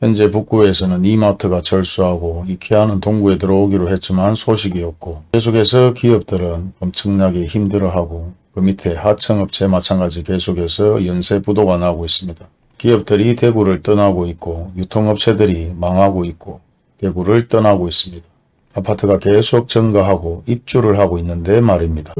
현재 북구에서는 이마트가 철수하고 이케아는 동구에 들어오기로 했지만 소식이 없고 계속해서 기업들은 엄청나게 힘들어하고 그 밑에 하청업체 마찬가지 계속해서 연쇄 부도가 나고 있습니다. 기업들이 대구를 떠나고 있고 유통업체들이 망하고 있고 대구를 떠나고 있습니다. 아파트가 계속 증가하고 입주를 하고 있는데 말입니다.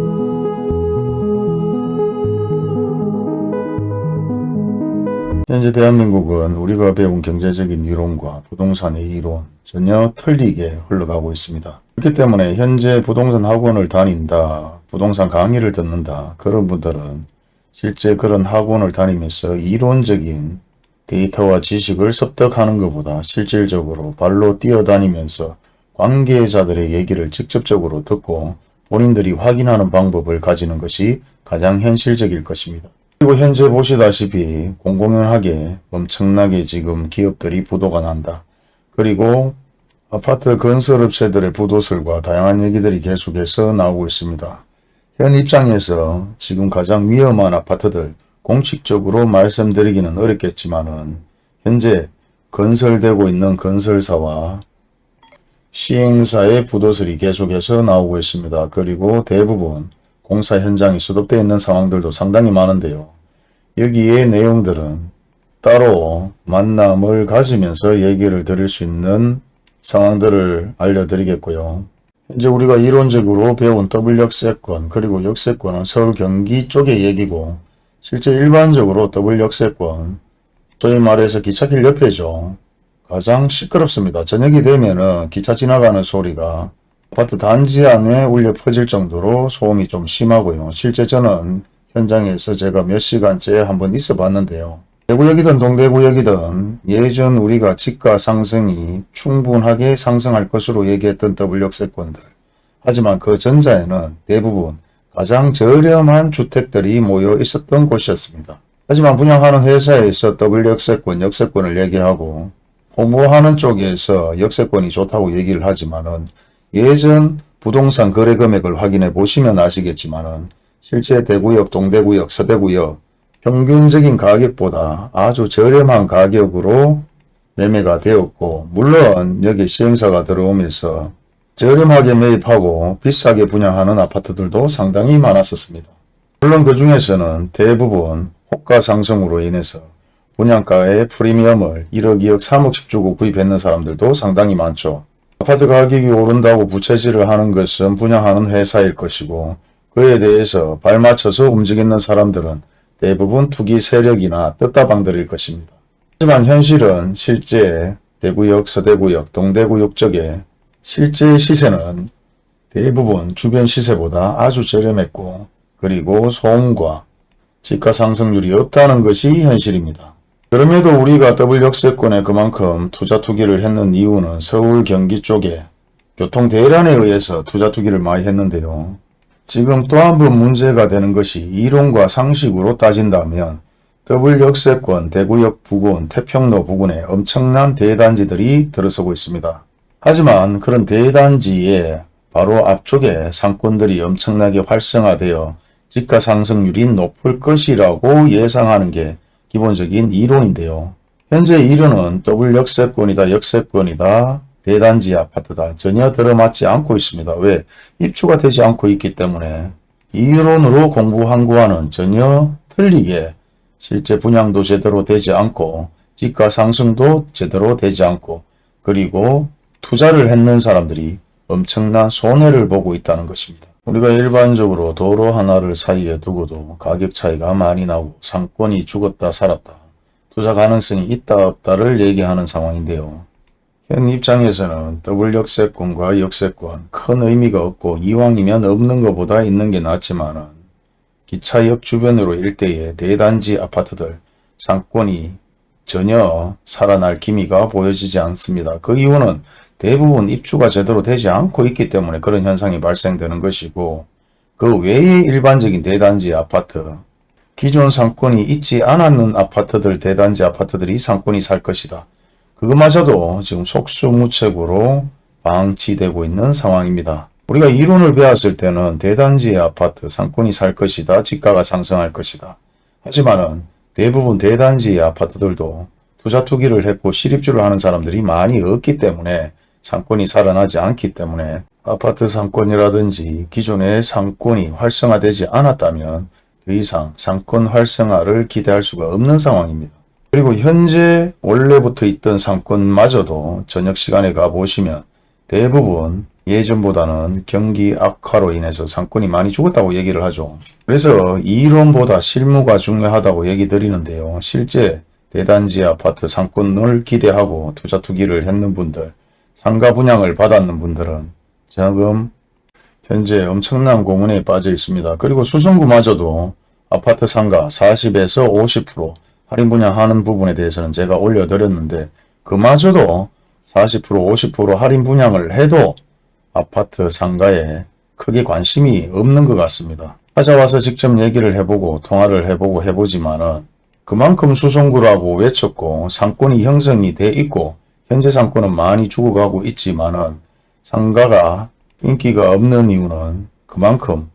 현재 대한민국은 우리가 배운 경제적인 이론과 부동산의 이론 전혀 틀리게 흘러가고 있습니다. 그렇기 때문에 현재 부동산 학원을 다닌다, 부동산 강의를 듣는다 그런 분들은 실제 그런 학원을 다니면서 이론적인 데이터와 지식을 습득하는 것보다 실질적으로 발로 뛰어다니면서 관계자들의 얘기를 직접적으로 듣고 본인들이 확인하는 방법을 가지는 것이 가장 현실적일 것입니다. 그리고 현재 보시다시피 공공연하게 엄청나게 지금 기업들이 부도가 난다. 그리고 아파트 건설업체들의 부도설과 다양한 얘기들이 계속해서 나오고 있습니다. 현 입장에서 지금 가장 위험한 아파트들 공식적으로 말씀드리기는 어렵겠지만은 현재 건설되고 있는 건설사와 시행사의 부도설이 계속해서 나오고 있습니다. 그리고 대부분 공사 현장이 수독되어 있는 상황들도 상당히 많은데요. 여기에 내용들은 따로 만남을 가지면서 얘기를 드릴 수 있는 상황들을 알려드리겠고요. 현재 우리가 이론적으로 배운 더블 역세권 그리고 역세권은 서울 경기 쪽의 얘기고 실제 일반적으로 더블 역세권 소위 말해서 기찻길 옆에죠. 가장 시끄럽습니다. 저녁이 되면은 기차 지나가는 소리가 아파트 단지 안에 울려 퍼질 정도로 소음이 좀 심하고요. 실제 저는 현장에서 제가 몇 시간째 한번 있어 봤는데요. 대구역이든 동대구역이든 예전 우리가 지가 상승이 충분하게 상승할 것으로 얘기했던 더블 역세권들. 하지만 그 전자에는 대부분 가장 저렴한 주택들이 모여 있었던 곳이었습니다. 하지만 분양하는 회사에서 더블 역세권, 역세권을 얘기하고 홍보하는 쪽에서 역세권이 좋다고 얘기를 하지만은 예전 부동산 거래 금액을 확인해 보시면 아시겠지만은 실제 대구역, 동대구역, 서대구역 평균적인 가격보다 아주 저렴한 가격으로 매매가 되었고 물론 여기 시행사가 들어오면서 저렴하게 매입하고 비싸게 분양하는 아파트들도 상당히 많았었습니다. 물론 그 중에서는 대부분 호가 상승으로 인해서 분양가의 프리미엄을 1억, 2억, 3억씩 주고 구입했는 사람들도 상당히 많죠. 아파트 가격이 오른다고 부채질을 하는 것은 분양하는 회사일 것이고 그에 대해서 발맞춰서 움직이는 사람들은 대부분 투기 세력이나 뜻다방들일 것입니다. 하지만 현실은 실제 대구역, 서대구역, 동대구역 쪽에 실제 시세는 대부분 주변 시세보다 아주 저렴했고 그리고 소음과 지가 상승률이 없다는 것이 현실입니다. 그럼에도 우리가 더블 역세권에 그만큼 투자 투기를 했는 이유는 서울 경기 쪽에 교통 대란에 의해서 투자 투기를 많이 했는데요. 지금 또 한 번 문제가 되는 것이 이론과 상식으로 따진다면 더블 역세권, 대구역 부근, 태평로 부근에 엄청난 대단지들이 들어서고 있습니다. 하지만 그런 대단지의 바로 앞쪽에 상권들이 엄청나게 활성화되어 지가 상승률이 높을 것이라고 예상하는 게 기본적인 이론인데요. 현재 이론은 더블 역세권이다, 역세권이다, 대단지 아파트다 전혀 들어맞지 않고 있습니다. 왜? 입주가 되지 않고 있기 때문에 이론으로 공부한 거와는 전혀 틀리게 실제 분양도 제대로 되지 않고 지가 상승도 제대로 되지 않고 그리고 투자를 했는 사람들이 엄청난 손해를 보고 있다는 것입니다. 우리가 일반적으로 도로 하나를 사이에 두고도 가격 차이가 많이 나고 상권이 죽었다 살았다 투자 가능성이 있다 없다를 얘기하는 상황인데요. 현 입장에서는 더블 역세권과 역세권 큰 의미가 없고 이왕이면 없는 것보다 있는 게 낫지만은 기차역 주변으로 일대의 대단지 아파트들 상권이 전혀 살아날 기미가 보여지지 않습니다. 그 이유는 대부분 입주가 제대로 되지 않고 있기 때문에 그런 현상이 발생되는 것이고 그 외의 일반적인 대단지 아파트 기존 상권이 있지 않았는 아파트들 대단지 아파트들이 상권이 살 것이다. 그것마저도 지금 속수무책으로 방치되고 있는 상황입니다. 우리가 이론을 배웠을 때는 대단지의 아파트 상권이 살 것이다. 지가가 상승할 것이다. 하지만은 대부분 대단지의 아파트들도 투자 투기를 했고 실입주를 하는 사람들이 많이 없기 때문에 상권이 살아나지 않기 때문에 아파트 상권이라든지 기존의 상권이 활성화되지 않았다면 더 이상 상권 활성화를 기대할 수가 없는 상황입니다. 그리고 현재 원래부터 있던 상권마저도 저녁 시간에 가보시면 대부분 예전보다는 경기 악화로 인해서 상권이 많이 죽었다고 얘기를 하죠. 그래서 이론보다 실무가 중요하다고 얘기 드리는데요. 실제 대단지 아파트 상권을 기대하고 투자 투기를 했는 분들, 상가 분양을 받았는 분들은 지금 현재 엄청난 고문에 빠져 있습니다. 그리고 수성구마저도 아파트 상가 40에서 50% 할인 분양하는 부분에 대해서는 제가 올려드렸는데 그마저도 40% 50% 할인 분양을 해도 아파트 상가에 크게 관심이 없는 것 같습니다. 찾아와서 직접 얘기를 해보고 통화를 해보고 해보지만은 그만큼 수성구라고 외쳤고 상권이 형성이 돼 있고 현재 상권은 많이 죽어가고 있지만은 상가가 인기가 없는 이유는 그만큼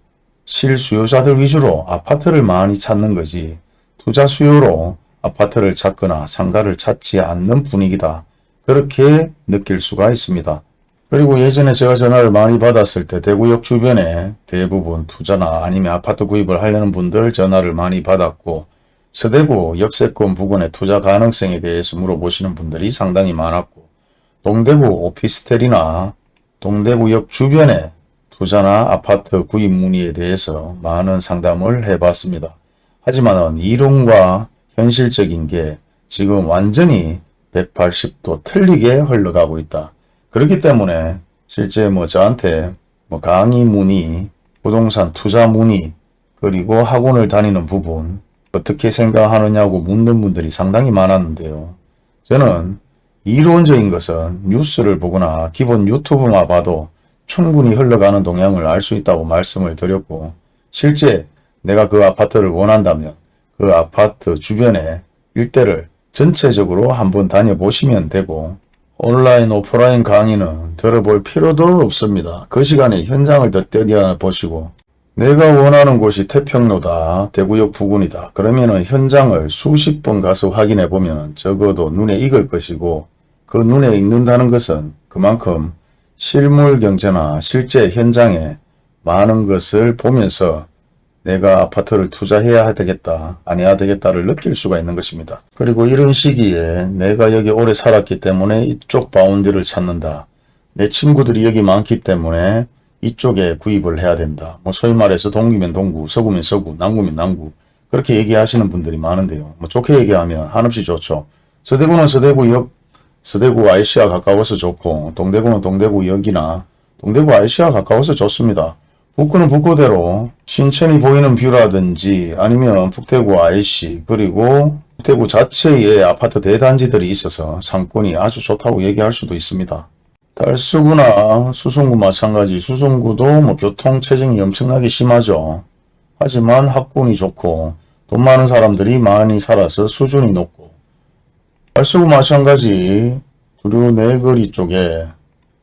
실수요자들 위주로 아파트를 많이 찾는 거지 투자 수요로 아파트를 찾거나 상가를 찾지 않는 분위기다. 그렇게 느낄 수가 있습니다. 그리고 예전에 제가 전화를 많이 받았을 때 대구역 주변에 대부분 투자나 아니면 아파트 구입을 하려는 분들 전화를 많이 받았고 서대구 역세권 부근의 투자 가능성에 대해서 물어보시는 분들이 상당히 많았고 동대구 오피스텔이나 동대구역 주변에 투자나 아파트 구입 문의에 대해서 많은 상담을 해봤습니다. 하지만 이론과 현실적인 게 지금 완전히 180도 틀리게 흘러가고 있다. 그렇기 때문에 실제 저한테 강의 문의, 부동산 투자 문의, 그리고 학원을 다니는 부분 어떻게 생각하느냐고 묻는 분들이 상당히 많았는데요. 저는 이론적인 것은 뉴스를 보거나 기본 유튜브만 봐도 충분히 흘러가는 동향을 알 수 있다고 말씀을 드렸고 실제 내가 그 아파트를 원한다면 그 아파트 주변에 일대를 전체적으로 한번 다녀보시면 되고 온라인 오프라인 강의는 들어볼 필요도 없습니다. 그 시간에 현장을 더 때려보시고 내가 원하는 곳이 태평로다, 대구역 부근이다. 그러면은 현장을 수십 번 가서 확인해 보면 적어도 눈에 익을 것이고 그 눈에 익는다는 것은 그만큼 실물 경제나 실제 현장에 많은 것을 보면서 내가 아파트를 투자해야 되겠다, 안 해야 되겠다를 느낄 수가 있는 것입니다. 그리고 이런 시기에 내가 여기 오래 살았기 때문에 이쪽 바운드를 찾는다. 내 친구들이 여기 많기 때문에 이쪽에 구입을 해야 된다. 소위 말해서 동구면 동구, 서구면 서구, 남구면 남구 그렇게 얘기하시는 분들이 많은데요. 좋게 얘기하면 한없이 좋죠. 서대구는 서대구역, 서대구 IC와 가까워서 좋고 동대구는 동대구역이나 동대구 IC와 가까워서 좋습니다. 북구는 북구대로 신천이 보이는 뷰라든지 아니면 북대구 IC 그리고 북대구 자체에 아파트 대단지들이 있어서 상권이 아주 좋다고 얘기할 수도 있습니다. 달수구나 수성구 마찬가지 수성구도 교통체증이 엄청나게 심하죠. 하지만 학군이 좋고 돈 많은 사람들이 많이 살아서 수준이 높고 달수구 마찬가지 두류내거리 쪽에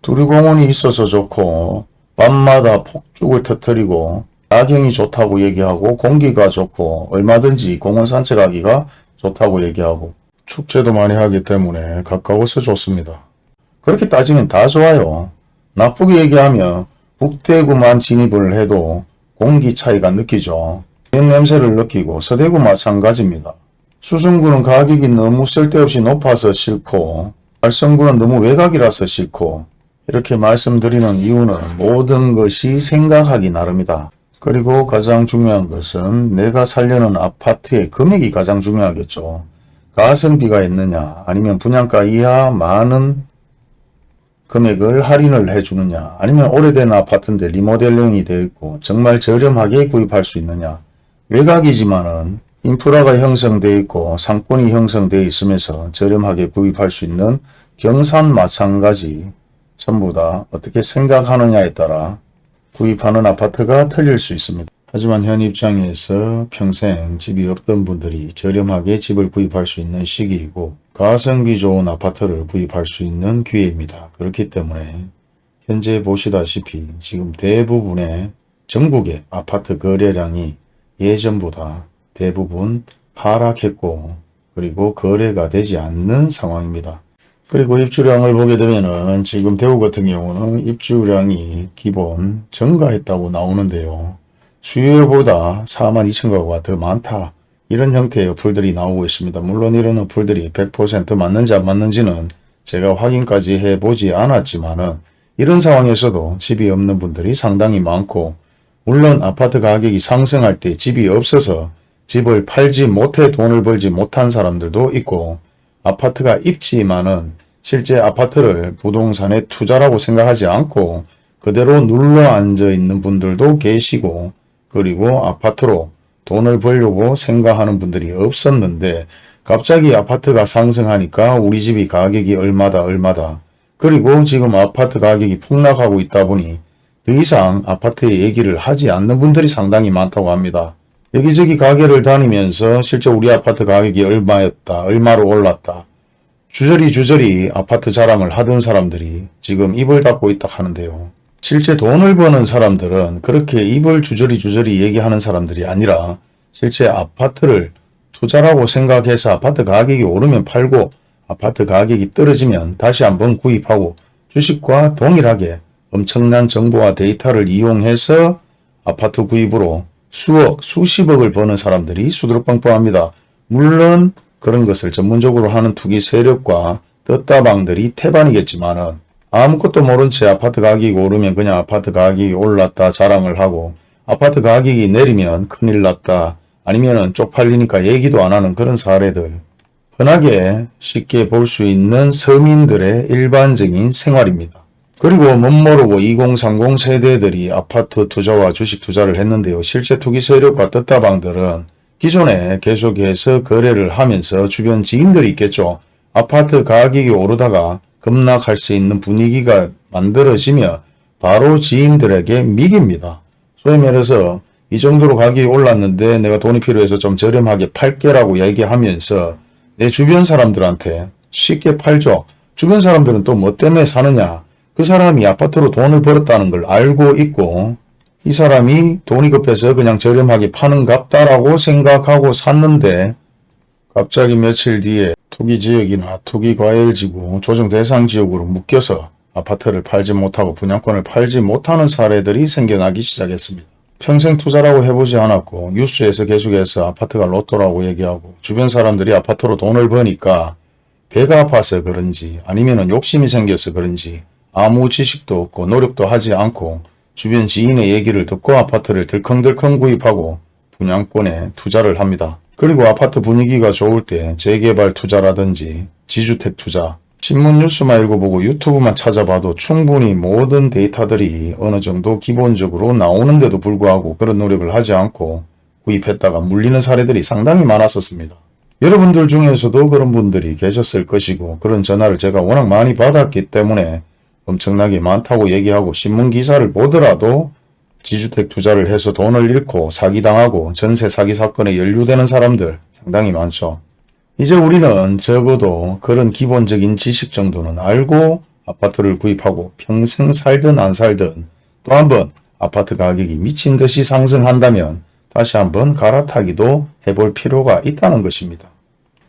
두류공원이 있어서 좋고 밤마다 폭죽을 터뜨리고 야경이 좋다고 얘기하고 공기가 좋고 얼마든지 공원 산책하기가 좋다고 얘기하고 축제도 많이 하기 때문에 가까워서 좋습니다. 그렇게 따지면 다 좋아요. 나쁘게 얘기하면 북대구만 진입을 해도 공기 차이가 느끼죠. 냄새를 느끼고 서대구 마찬가지입니다. 수성구는 가격이 너무 쓸데없이 높아서 싫고 달성구는 너무 외곽이라서 싫고 이렇게 말씀드리는 이유는 모든 것이 생각하기 나름이다. 그리고 가장 중요한 것은 내가 살려는 아파트의 금액이 가장 중요하겠죠. 가성비가 있느냐 아니면 분양가 이하 많은 금액을 할인을 해주느냐 아니면 오래된 아파트인데 리모델링이 되어 있고 정말 저렴하게 구입할 수 있느냐. 외곽이지만은 인프라가 형성되어 있고 상권이 형성되어 있으면서 저렴하게 구입할 수 있는 경산 마찬가지 전부 다 어떻게 생각하느냐에 따라 구입하는 아파트가 틀릴 수 있습니다. 하지만 현 입장에서 평생 집이 없던 분들이 저렴하게 집을 구입할 수 있는 시기이고 가성비 좋은 아파트를 구입할 수 있는 기회입니다. 그렇기 때문에 현재 보시다시피 지금 대부분의 전국의 아파트 거래량이 예전보다 대부분 하락했고 그리고 거래가 되지 않는 상황입니다. 그리고 입주량을 보게 되면은 지금 대구 같은 경우는 입주량이 기본 증가했다고 나오는데요. 수요일보다 42,000가구가 더 많다. 이런 형태의 어플들이 나오고 있습니다. 물론 이런 어플들이 100% 맞는지 안 맞는지는 제가 확인까지 해보지 않았지만은 이런 상황에서도 집이 없는 분들이 상당히 많고, 물론 아파트 가격이 상승할 때 집이 없어서 집을 팔지 못해 돈을 벌지 못한 사람들도 있고, 아파트가 있지만은 실제 아파트를 부동산의 투자라고 생각하지 않고 그대로 눌러 앉아 있는 분들도 계시고, 그리고 아파트로 돈을 벌려고 생각하는 분들이 없었는데 갑자기 아파트가 상승하니까 우리 집이 가격이 얼마다 그리고 지금 아파트 가격이 폭락하고 있다 보니 더 이상 아파트의 얘기를 하지 않는 분들이 상당히 많다고 합니다. 여기저기 가게를 다니면서 실제 우리 아파트 가격이 얼마였다, 얼마로 올랐다, 주저리 아파트 자랑을 하던 사람들이 지금 입을 닫고 있다 하는데요. 실제 돈을 버는 사람들은 그렇게 입을 주저리 얘기하는 사람들이 아니라 실제 아파트를 투자라고 생각해서 아파트 가격이 오르면 팔고 아파트 가격이 떨어지면 다시 한번 구입하고 주식과 동일하게 엄청난 정보와 데이터를 이용해서 아파트 구입으로 수억, 수십억을 버는 사람들이 수두룩빵빵합니다. 물론 그런 것을 전문적으로 하는 투기 세력과 떴다방들이 태반이겠지만은 아무것도 모른 채 아파트 가격이 오르면 그냥 아파트 가격이 올랐다 자랑을 하고, 아파트 가격이 내리면 큰일 났다, 아니면은 쪽팔리니까 얘기도 안 하는 그런 사례들, 흔하게 쉽게 볼 수 있는 서민들의 일반적인 생활입니다. 그리고 멋모르고 2030 세대들이 아파트 투자와 주식 투자를 했는데요. 실제 투기 세력과 떴다방들은 기존에 계속해서 거래를 하면서 주변 지인들이 있겠죠. 아파트 가격이 오르다가 급락할 수 있는 분위기가 만들어지며 바로 지인들에게 미깁니다. 소위 말해서 이 정도로 가격이 올랐는데 내가 돈이 필요해서 좀 저렴하게 팔게라고 얘기하면서 내 주변 사람들한테 쉽게 팔죠. 주변 사람들은 또 뭐 때문에 사느냐. 그 사람이 아파트로 돈을 벌었다는 걸 알고 있고 이 사람이 돈이 급해서 그냥 저렴하게 파는 갑다라고 생각하고 샀는데 갑자기 며칠 뒤에 투기지역이나 투기과열지구 조정 대상 지역으로 묶여서 아파트를 팔지 못하고 분양권을 팔지 못하는 사례들이 생겨나기 시작했습니다. 평생 투자라고 해보지 않았고 뉴스에서 계속해서 아파트가 로또라고 얘기하고 주변 사람들이 아파트로 돈을 버니까 배가 아파서 그런지 아니면 욕심이 생겨서 그런지 아무 지식도 없고 노력도 하지 않고 주변 지인의 얘기를 듣고 아파트를 덜컹덜컹 구입하고 분양권에 투자를 합니다. 그리고 아파트 분위기가 좋을 때 재개발 투자라든지 지주택 투자, 신문 뉴스만 읽어보고 유튜브만 찾아봐도 충분히 모든 데이터들이 어느 정도 기본적으로 나오는데도 불구하고 그런 노력을 하지 않고 구입했다가 물리는 사례들이 상당히 많았었습니다. 여러분들 중에서도 그런 분들이 계셨을 것이고 그런 전화를 제가 워낙 많이 받았기 때문에 엄청나게 많다고 얘기하고 신문 기사를 보더라도 지주택 투자를 해서 돈을 잃고 사기당하고 전세 사기 사건에 연루되는 사람들 상당히 많죠. 이제 우리는 적어도 그런 기본적인 지식 정도는 알고 아파트를 구입하고 평생 살든 안 살든 또 한번 아파트 가격이 미친 듯이 상승한다면 다시 한번 갈아타기도 해볼 필요가 있다는 것입니다.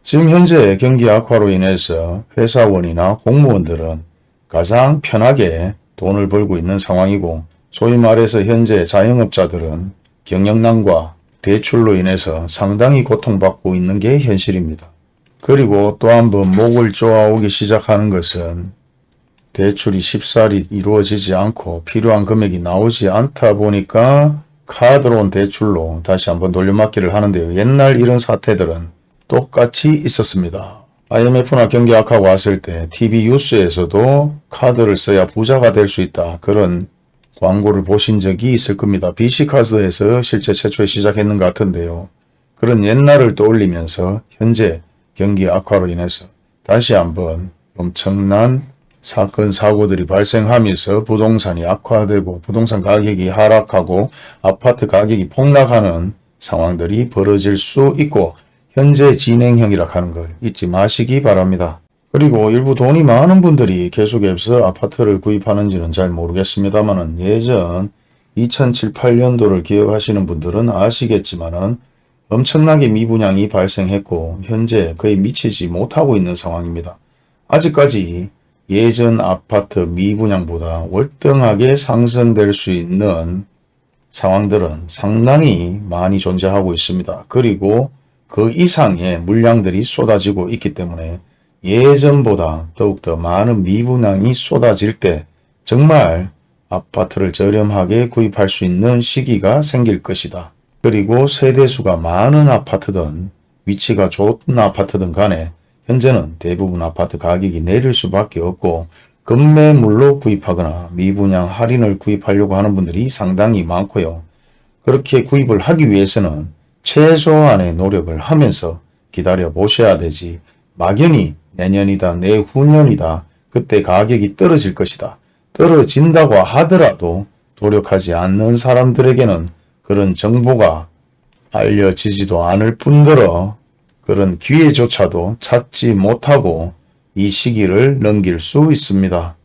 지금 현재 경기 악화로 인해서 회사원이나 공무원들은 가장 편하게 돈을 벌고 있는 상황이고 소위 말해서 현재 자영업자들은 경영난과 대출로 인해서 상당히 고통받고 있는 게 현실입니다. 그리고 또 한 번 목을 쪼아오기 시작하는 것은 대출이 쉽사리 이루어지지 않고 필요한 금액이 나오지 않다 보니까 카드로 온 대출로 다시 한번 돌려막기를 하는데요. 옛날 이런 사태들은 똑같이 있었습니다. IMF나 경기 악화가 왔을 때 TV 뉴스에서도 카드를 써야 부자가 될 수 있다. 그런 광고를 보신 적이 있을 겁니다. BC카드에서 실제 최초에 시작했는 것 같은데요. 그런 옛날을 떠올리면서 현재 경기 악화로 인해서 다시 한번 엄청난 사건 사고들이 발생하면서 부동산이 악화되고 부동산 가격이 하락하고 아파트 가격이 폭락하는 상황들이 벌어질 수 있고 현재 진행형이라 하는 걸 잊지 마시기 바랍니다. 그리고 일부 돈이 많은 분들이 계속해서 아파트를 구입하는지는 잘 모르겠습니다만은 예전 2007, 8년도를 기억하시는 분들은 아시겠지만은 엄청나게 미분양이 발생했고 현재 거의 미치지 못하고 있는 상황입니다. 아직까지 예전 아파트 미분양보다 월등하게 상승될 수 있는 상황들은 상당히 많이 존재하고 있습니다. 그리고 그 이상의 물량들이 쏟아지고 있기 때문에 예전보다 더욱더 많은 미분양이 쏟아질 때 정말 아파트를 저렴하게 구입할 수 있는 시기가 생길 것이다. 그리고 세대수가 많은 아파트든 위치가 좋은 아파트든 간에 현재는 대부분 아파트 가격이 내릴 수밖에 없고 급매물로 구입하거나 미분양 할인을 구입하려고 하는 분들이 상당히 많고요. 그렇게 구입을 하기 위해서는 최소한의 노력을 하면서 기다려 보셔야 되지 막연히 내년이다 내후년이다 그때 가격이 떨어질 것이다. 떨어진다고 하더라도 노력하지 않는 사람들에게는 그런 정보가 알려지지도 않을 뿐더러 그런 기회조차도 찾지 못하고 이 시기를 넘길 수 있습니다.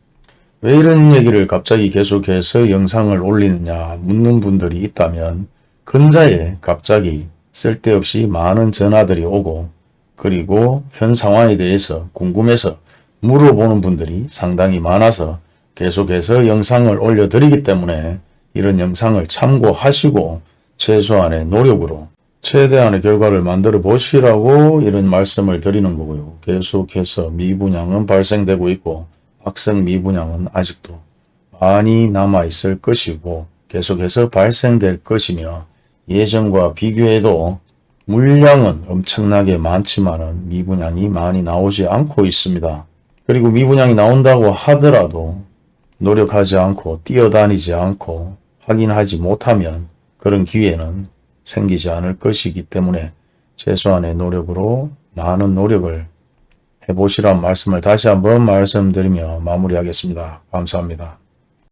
왜 이런 얘기를 갑자기 계속해서 영상을 올리느냐 묻는 분들이 있다면 근자에 갑자기 쓸데없이 많은 전화들이 오고 그리고 현 상황에 대해서 궁금해서 물어보는 분들이 상당히 많아서 계속해서 영상을 올려드리기 때문에 이런 영상을 참고하시고 최소한의 노력으로 최대한의 결과를 만들어 보시라고 이런 말씀을 드리는 거고요. 계속해서 미분양은 발생되고 있고 악성 미분양은 아직도 많이 남아있을 것이고 계속해서 발생될 것이며 예전과 비교해도 물량은 엄청나게 많지만은 미분양이 많이 나오지 않고 있습니다. 그리고 미분양이 나온다고 하더라도 노력하지 않고 뛰어다니지 않고 확인하지 못하면 그런 기회는 생기지 않을 것이기 때문에 최소한의 노력으로 많은 노력을 해보시란 말씀을 다시 한번 말씀드리며 마무리하겠습니다. 감사합니다.